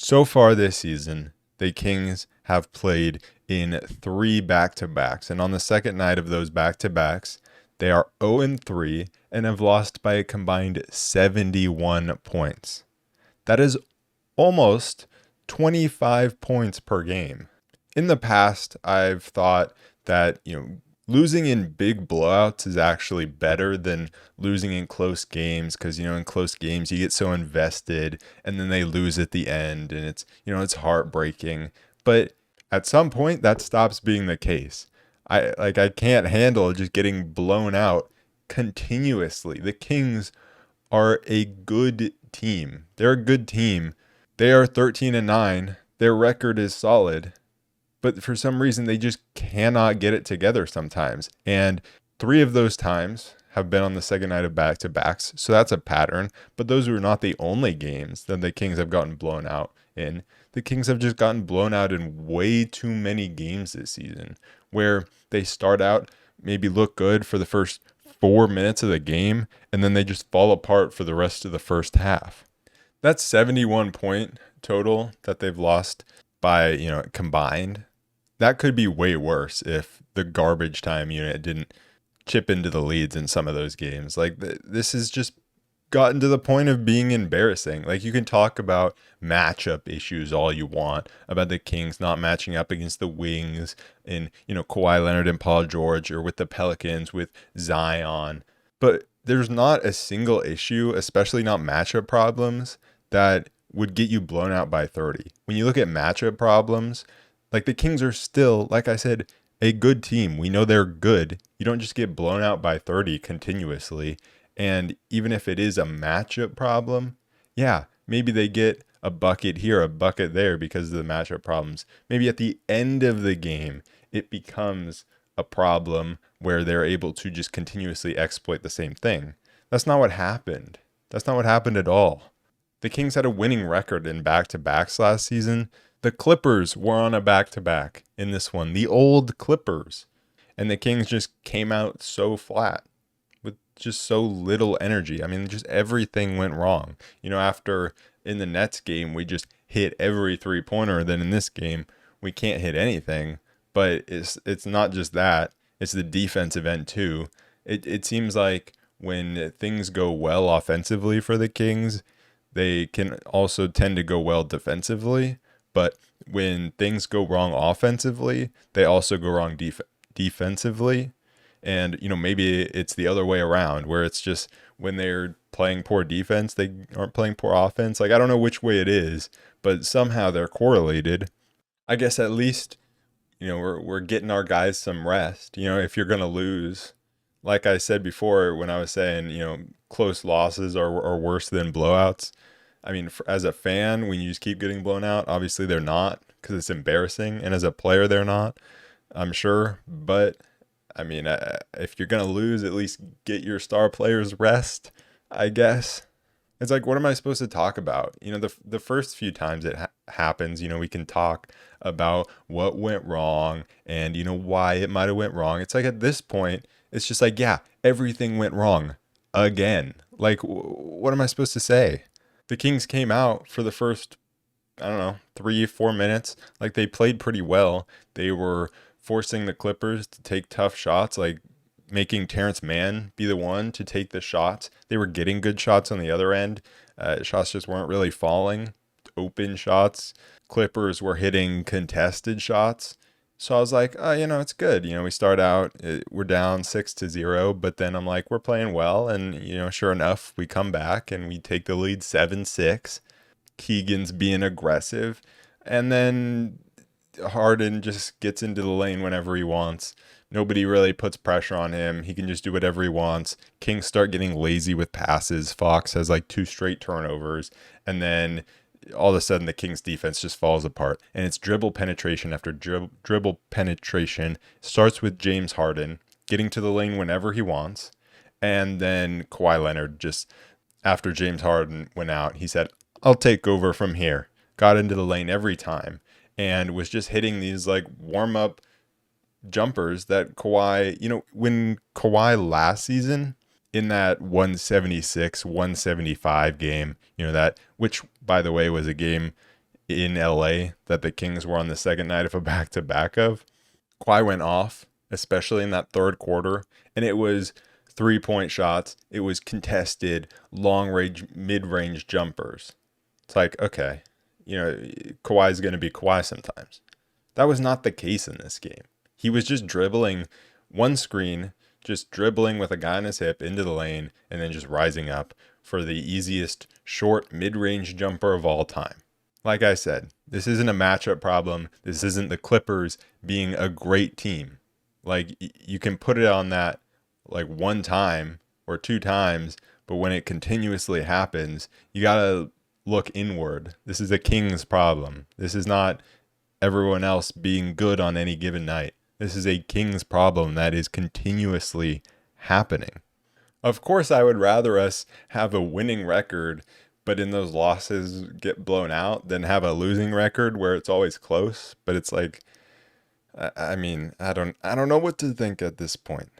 So far this season, the Kings have played in 3 back-to-backs, and on the second night of those back-to-backs, they are 0-3 and have lost by a combined 71 points. That is almost 25 points per game. In the past, I've thought that, losing in big blowouts is actually better than losing in close games because, in close games you get so invested and then they lose at the end and it's heartbreaking. But at some point that stops being the case. I can't handle just getting blown out continuously. The Kings are a good team. They're a good team. They are 13-9. Their record is solid, but for some reason they just cannot get it together sometimes. And 3 of those times have been on the second night of back-to-backs, so that's a pattern. But those were not the only games that the Kings have gotten blown out in. The Kings have just gotten blown out in way too many games this season, where they start out, maybe look good for the first 4 minutes of the game, and then they just fall apart for the rest of the first half. That's 71 point total that they've lost by, combined. That could be way worse if the garbage time unit didn't chip into the leads in some of those games. Like this has just gotten to the point of being embarrassing. Like, you can talk about matchup issues all you want about the Kings not matching up against the Wings and, Kawhi Leonard and Paul George, or with the Pelicans with Zion. But there's not a single issue, especially not matchup problems, that would get you blown out by 30. When you look at matchup problems, like, the Kings are still, like I said, a good team. We know they're good. You don't just get blown out by 30 continuously. And even if it is a matchup problem, yeah, maybe they get a bucket here, a bucket there because of the matchup problems. Maybe at the end of the game, it becomes a problem where they're able to just continuously exploit the same thing. That's not what happened. That's not what happened at all. The Kings had a winning record in back-to-backs last season. The Clippers were on a back-to-back in this one, the old Clippers. And the Kings just came out so flat with just so little energy. I mean, just everything went wrong. After in the Nets game, we just hit every three-pointer. Then in this game, we can't hit anything. But it's not just that. It's the defensive end too. It seems like when things go well offensively for the Kings, they can also tend to go well defensively. But when things go wrong offensively, they also go wrong defensively. And, maybe it's the other way around, where it's just when they're playing poor defense, they aren't playing poor offense. Like, I don't know which way it is, but somehow they're correlated. I guess at least, we're getting our guys some rest. If you're going to lose, like I said before, when I was saying, close losses are worse than blowouts. I mean, as a fan, when you just keep getting blown out, obviously they're not, because it's embarrassing. And as a player, they're not, I'm sure. But I mean, if you're going to lose, at least get your star players rest, I guess. It's like, what am I supposed to talk about? The first few times it happens, we can talk about what went wrong and, why it might have went wrong. It's like, at this point, it's just like, yeah, everything went wrong again. Like, what am I supposed to say? The Kings came out for the first, 3-4 minutes. Like, they played pretty well. They were forcing the Clippers to take tough shots, like making Terrence Mann be the one to take the shots. They were getting good shots on the other end. Shots just weren't really falling. Open shots. Clippers were hitting contested shots. So I was like, it's good. We start out, we're down 6-0, but then I'm like, we're playing well. And, sure enough, we come back and we take the lead 7-6. Keegan's being aggressive. And then Harden just gets into the lane whenever he wants. Nobody really puts pressure on him. He can just do whatever he wants. Kings start getting lazy with passes. Fox has like 2 straight turnovers. And then all of a sudden the Kings defense just falls apart. And it's dribble penetration after dribble penetration. Starts with James Harden getting to the lane whenever he wants. And then Kawhi Leonard, just after James Harden went out, he said, I'll take over from here. Got into the lane every time. And was just hitting these like warm-up jumpers that Kawhi, when Kawhi last season in that 176, 175 game, that, which by the way was a game in LA that the Kings were on the second night of a back-to-back of. Kawhi went off, especially in that third quarter, and it was three-point shots. It was contested, long-range, mid-range jumpers. It's like, okay, Kawhi's going to be Kawhi sometimes. That was not the case in this game. He was just dribbling one screen, just dribbling with a guy on his hip into the lane, and then just rising up for the easiest short mid-range jumper of all time. Like I said, this isn't a matchup problem. This isn't the Clippers being a great team. Like, you can put it on that like one time or two times, but when it continuously happens, you got to look inward. This is a Kings problem. This is not everyone else being good on any given night. This is a Kings problem that is continuously happening. Of course, I would rather us have a winning record, but in those losses get blown out, than have a losing record where it's always close. But it's like, I mean, I don't know what to think at this point.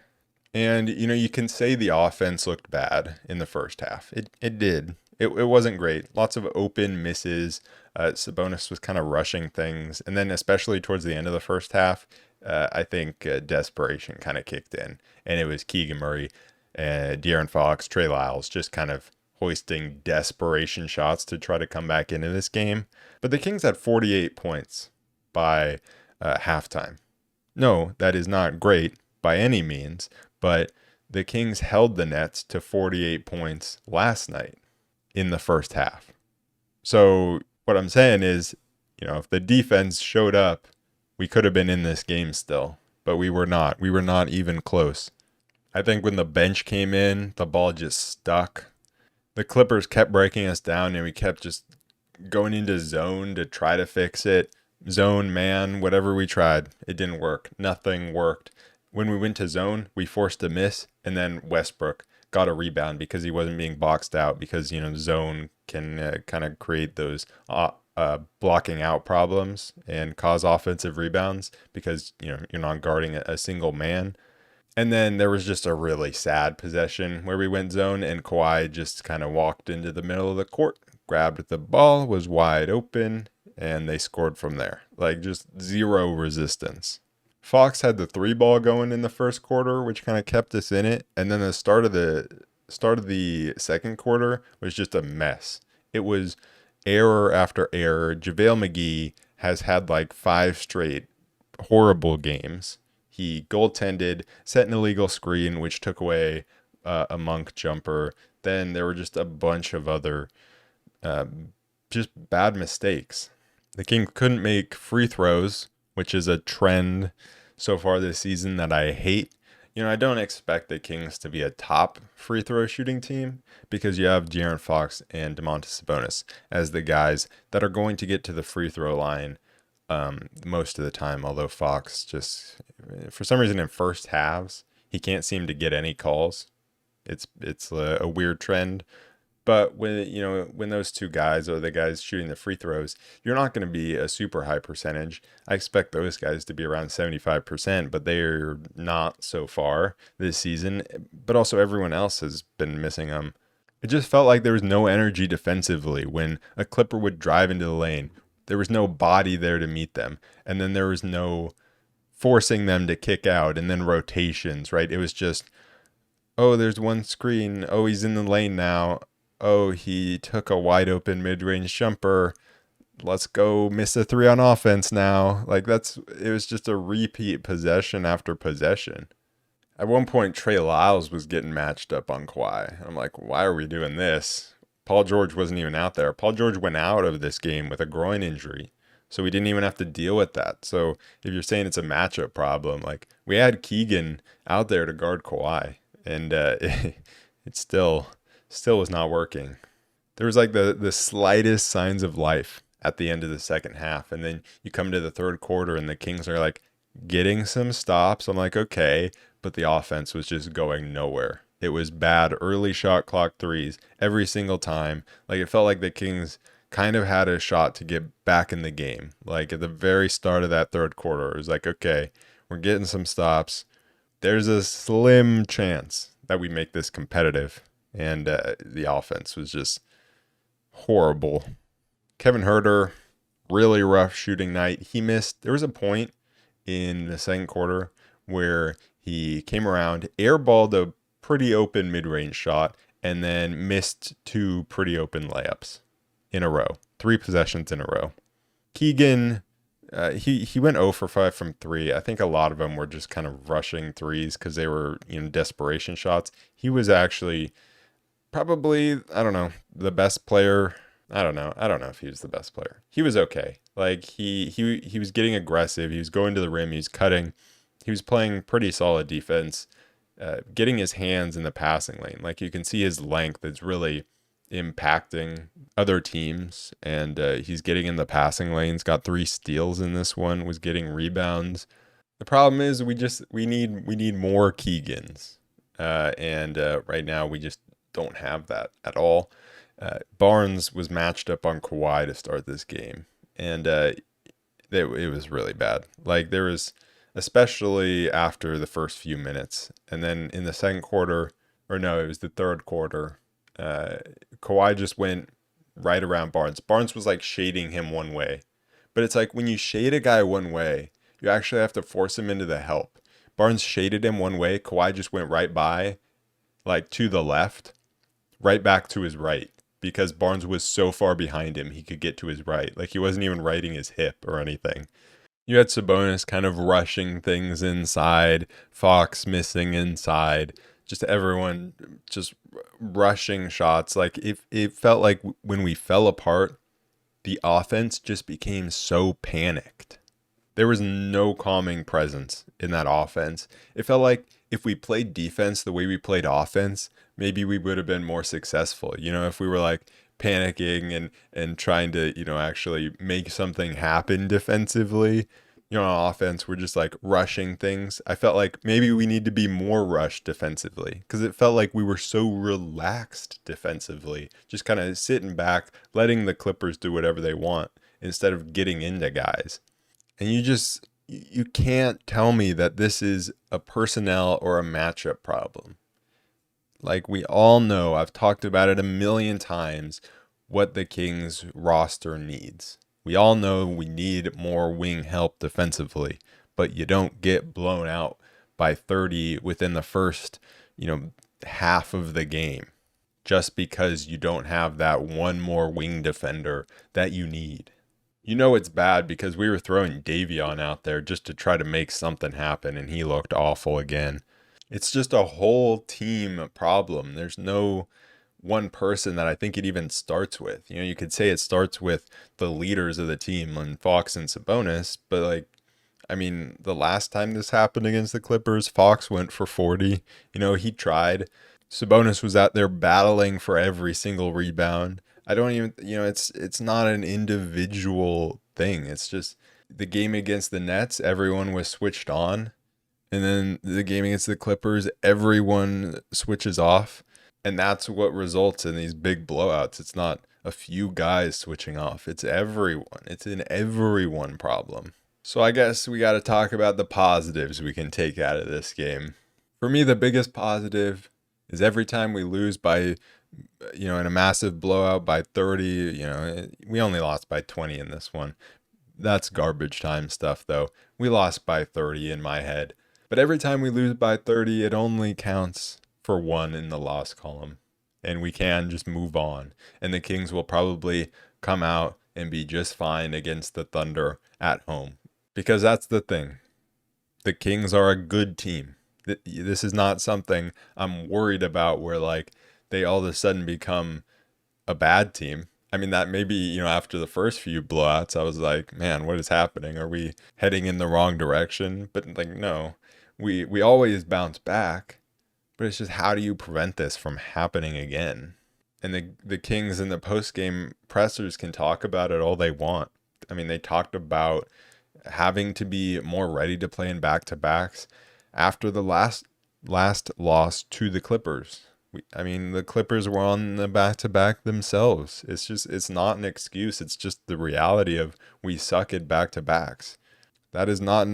And you can say the offense looked bad in the first half. It did. It wasn't great. Lots of open misses. Sabonis was kind of rushing things, and then especially towards the end of the first half, I think desperation kind of kicked in, and it was Keegan Murray, De'Aaron Fox, Trey Lyles just kind of hoisting desperation shots to try to come back into this game. But the Kings had 48 points by halftime. No, that is not great by any means, but the Kings held the Nets to 48 points last night in the first half. So what I'm saying is, if the defense showed up, we could have been in this game still, but we were not. We were not even close. I think when the bench came in, the ball just stuck. The Clippers kept breaking us down, and we kept just going into zone to try to fix it. Zone, man, whatever we tried, it didn't work. Nothing worked. When we went to zone, we forced a miss, and then Westbrook got a rebound because he wasn't being boxed out, because zone can kind of create those blocking out problems and cause offensive rebounds because you're not guarding a single man. And then there was just a really sad possession where we went zone, and Kawhi just kind of walked into the middle of the court, grabbed the ball, was wide open, and they scored from there. Like, just zero resistance. Fox had the 3-ball going in the first quarter, which kind of kept us in it. And then the start of the second quarter was just a mess. It was error after error. JaVale McGee has had like 5 straight horrible games. He goaltended, set an illegal screen, which took away a Monk jumper. Then there were just a bunch of other just bad mistakes. The Kings couldn't make free throws, which is a trend so far this season that I hate. I don't expect the Kings to be a top free throw shooting team because you have De'Aaron Fox and Domantas Sabonis as the guys that are going to get to the free throw line most of the time. Although Fox just, for some reason in first halves, he can't seem to get any calls. It's a weird trend. But when those two guys are the guys shooting the free throws, you're not going to be a super high percentage. I expect those guys to be around 75%, but they're not so far this season. But also everyone else has been missing them. It just felt like there was no energy defensively when a Clipper would drive into the lane. There was no body there to meet them. And then there was no forcing them to kick out and then rotations, right? It was just, oh, there's one screen. Oh, he's in the lane now. Oh, he took a wide open mid-range jumper. Let's go miss a 3 on offense now. Like, it was just a repeat possession after possession. At one point, Trey Lyles was getting matched up on Kawhi. I'm like, why are we doing this? Paul George wasn't even out there. Paul George went out of this game with a groin injury, so we didn't even have to deal with that. So if you're saying it's a matchup problem, like, we had Keegan out there to guard Kawhi, and it still was not working. There was like the slightest signs of life at the end of the second half. And then you come to the third quarter and the Kings are like getting some stops. I'm like, okay, but the offense was just going nowhere. It was bad early shot clock threes every single time. Like, it felt like the Kings kind of had a shot to get back in the game. Like, at the very start of that third quarter, it was like, okay, we're getting some stops. There's a slim chance that we make this competitive. And the offense was just horrible. Kevin Huerter really rough shooting night. He missed, there was a point in the second quarter where he came around, airballed a pretty open mid-range shot, and then missed two pretty open layups in a row, 3 possessions in a row. Keegan, he went 0 for 5 from three. I think a lot of them were just kind of rushing threes because they were, desperation shots. He was actually probably, I don't know, the best player. I don't know. I don't know if he was the best player. He was okay. Like he was getting aggressive. He was going to the rim. He was cutting. He was playing pretty solid defense, getting his hands in the passing lane. Like you can see his length is really impacting other teams, and he's getting in the passing lanes. Got 3 steals in this one. Was getting rebounds. The problem is we need more Keegans, and right now we just don't have that at all. Barnes was matched up on Kawhi to start this game, and it was really bad. Like there was, especially after the first few minutes, and then in the second quarter, or no, it was the third quarter. Kawhi just went right around Barnes. Barnes was like shading him one way, but it's like when you shade a guy one way, you actually have to force him into the help. Barnes shaded him one way. Kawhi just went right by, like to the left, right back to his right, because Barnes was so far behind him he could get to his right. Like he wasn't even righting his hip or anything. You had Sabonis kind of rushing things inside, Fox missing inside, just everyone just rushing shots. Like it felt like when we fell apart, the offense just became so panicked. There was no calming presence in that offense. It felt like if we played defense the way we played offense, maybe we would have been more successful. If we were like panicking and trying to, actually make something happen defensively. On offense, we're just like rushing things. I felt like maybe we need to be more rushed defensively because it felt like we were so relaxed defensively, just kind of sitting back, letting the Clippers do whatever they want instead of getting into guys. And you can't tell me that this is a personnel or a matchup problem. Like we all know, I've talked about it a million times, what the Kings roster needs. We all know we need more wing help defensively, but you don't get blown out by 30 within the first, half of the game just because you don't have that one more wing defender that you need. It's bad because we were throwing Davion out there just to try to make something happen, and he looked awful again. It's just a whole team problem. There's no one person that I think it even starts with. You could say it starts with the leaders of the team and Fox and Sabonis, but the last time this happened against the Clippers, Fox went for 40. He tried. Sabonis was out there battling for every single rebound. I don't even, it's not an individual thing. It's just the game against the Nets, everyone was switched on. And then the game against the Clippers, everyone switches off. And that's what results in these big blowouts. It's not a few guys switching off. It's everyone. It's an everyone problem. So I guess we got to talk about the positives we can take out of this game. For me, the biggest positive is every time we lose by, in a massive blowout by 30, we only lost by 20 in this one. That's garbage time stuff, though. We lost by 30 in my head. But every time we lose by 30, it only counts for 1 in the loss column, and we can just move on, and the Kings will probably come out and be just fine against the Thunder at home, because that's the thing. The Kings are a good team. This is not something I'm worried about where like they all of a sudden become a bad team. That maybe, after the first few blowouts, I was like, man, what is happening? Are we heading in the wrong direction? But no, we always bounce back. But it's just, how do you prevent this from happening again? And the Kings in the post-game pressers can talk about it all they want. They talked about having to be more ready to play in back-to-backs after the last loss to the Clippers. The Clippers were on the back-to-back themselves. It's not an excuse. It's just the reality of we suck at back-to-backs. That is not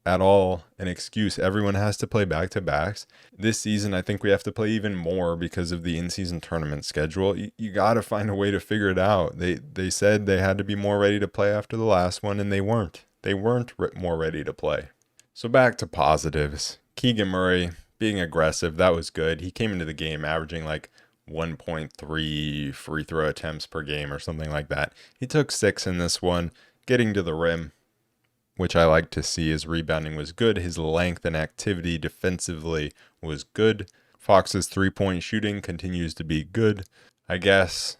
at all an excuse. Everyone has to play back-to-backs. This season, I think we have to play even more because of the in-season tournament schedule. You got to find a way to figure it out. They said they had to be more ready to play after the last one, and they weren't. They weren't more ready to play. So back to positives. Keegan Murray being aggressive, that was good. He came into the game averaging like 1.3 free throw attempts per game or something like that. He took 6 in this one, getting to the rim, which I like to see. His rebounding was good. His length and activity defensively was good. Fox's three-point shooting continues to be good. I guess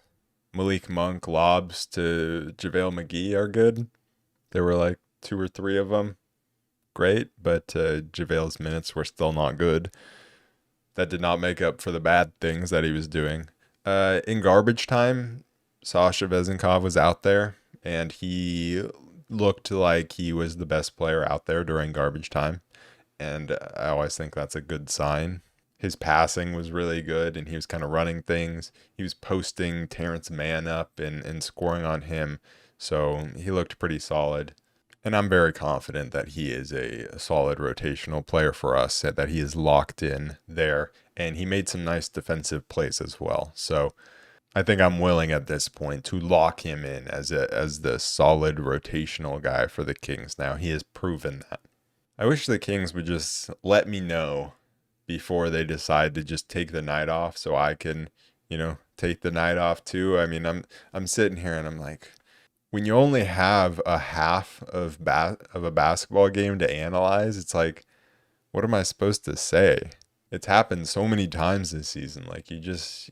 Malik Monk lobs to JaVale McGee are good. There were like 2 or 3 of them. Great, but JaVale's minutes were still not good. That did not make up for the bad things that he was doing. In garbage time, Sasha Vezenkov was out there, and he looked like he was the best player out there during garbage time. And I always think that's a good sign. His passing was really good, and he was kind of running things. He was posting Terrence Mann up and scoring on him. So he looked pretty solid. And I'm very confident that he is a solid rotational player for us, that he is locked in there. And he made some nice defensive plays as well. So I think I'm willing at this point to lock him in as the solid rotational guy for the Kings. Now, he has proven that. I wish the Kings would just let me know before they decide to just take the night off so I can, take the night off too. I mean, I'm sitting here and I'm like, when you only have a half of a basketball game to analyze, it's like, what am I supposed to say? It's happened so many times this season. Like you just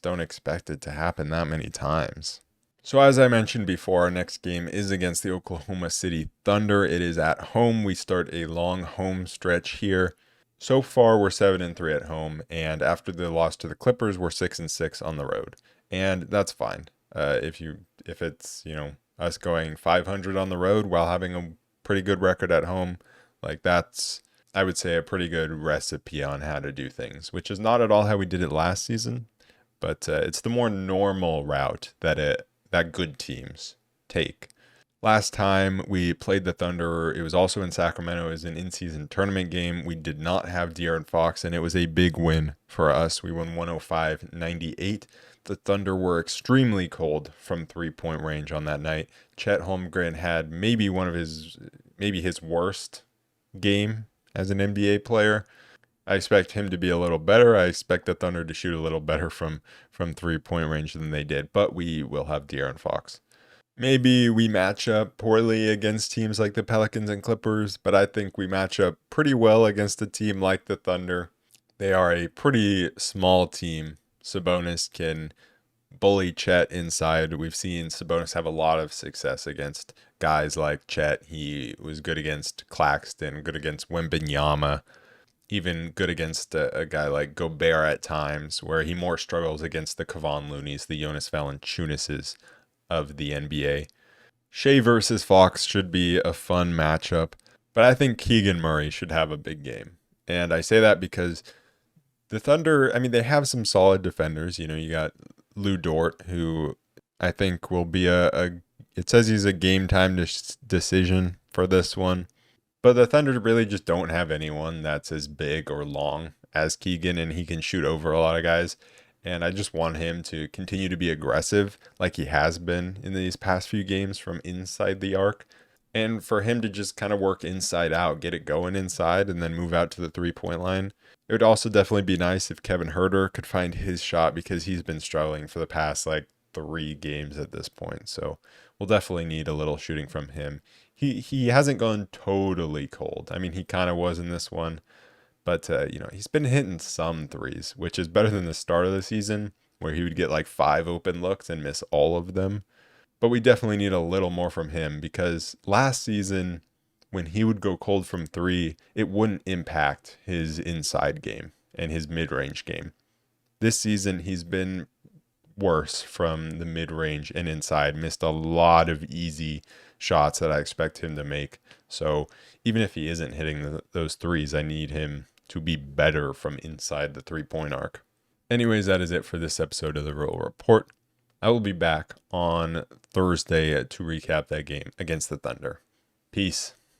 don't expect it to happen that many times. So as I mentioned before, our next game is against the Oklahoma City Thunder. It is at home. We start a long home stretch here. So far, we're 7-3 at home, and after the loss to the Clippers, we're 6-6 on the road, and that's fine. If it's us going 500 on the road while having a pretty good record at home, like that's, I would say, a pretty good recipe on how to do things, which is not at all how we did it last season, but it's the more normal route that good teams take. Last time we played the Thunder, it was also in Sacramento. It was an in-season tournament game. We did not have De'Aaron Fox, and it was a big win for us. We won 105-98. The Thunder were extremely cold from three-point range on that night. Chet Holmgren had maybe his worst game as an NBA player. I expect him to be a little better. I expect the Thunder to shoot a little better from three-point range than they did, but we will have De'Aaron Fox. Maybe we match up poorly against teams like the Pelicans and Clippers, but I think we match up pretty well against a team like the Thunder. They are a pretty small team. Sabonis can bully Chet inside. We've seen Sabonis have a lot of success against guys like Chet. He was good against Claxton, good against Wembanyama, even good against a guy like Gobert at times, where he more struggles against the Kevon Looneys, the Jonas Valanciunases of the NBA. Shea versus Fox should be a fun matchup, but I think Keegan Murray should have a big game. And I say that because the Thunder, I mean, they have some solid defenders. You got Lou Dort, who I think will be it says he's a game time decision for this one. But the Thunder really just don't have anyone that's as big or long as Keegan, and he can shoot over a lot of guys. And I just want him to continue to be aggressive like he has been in these past few games from inside the arc. And for him to just kind of work inside out, get it going inside, and then move out to the three-point line. It would also definitely be nice if Kevin Huerter could find his shot, because he's been struggling for the past 3 games at this point. So we'll definitely need a little shooting from him. He hasn't gone totally cold. I mean, he kind of was in this one. But, he's been hitting some threes, which is better than the start of the season, where he would get 5 open looks and miss all of them. But we definitely need a little more from him, because last season, when he would go cold from 3, it wouldn't impact his inside game and his mid-range game. This season, he's been worse from the mid-range and inside, missed a lot of easy shots that I expect him to make. So even if he isn't hitting those threes, I need him to be better from inside the three-point arc. Anyways, that is it for this episode of the Real Report. I will be back on Thursday to recap that game against the Thunder. Peace.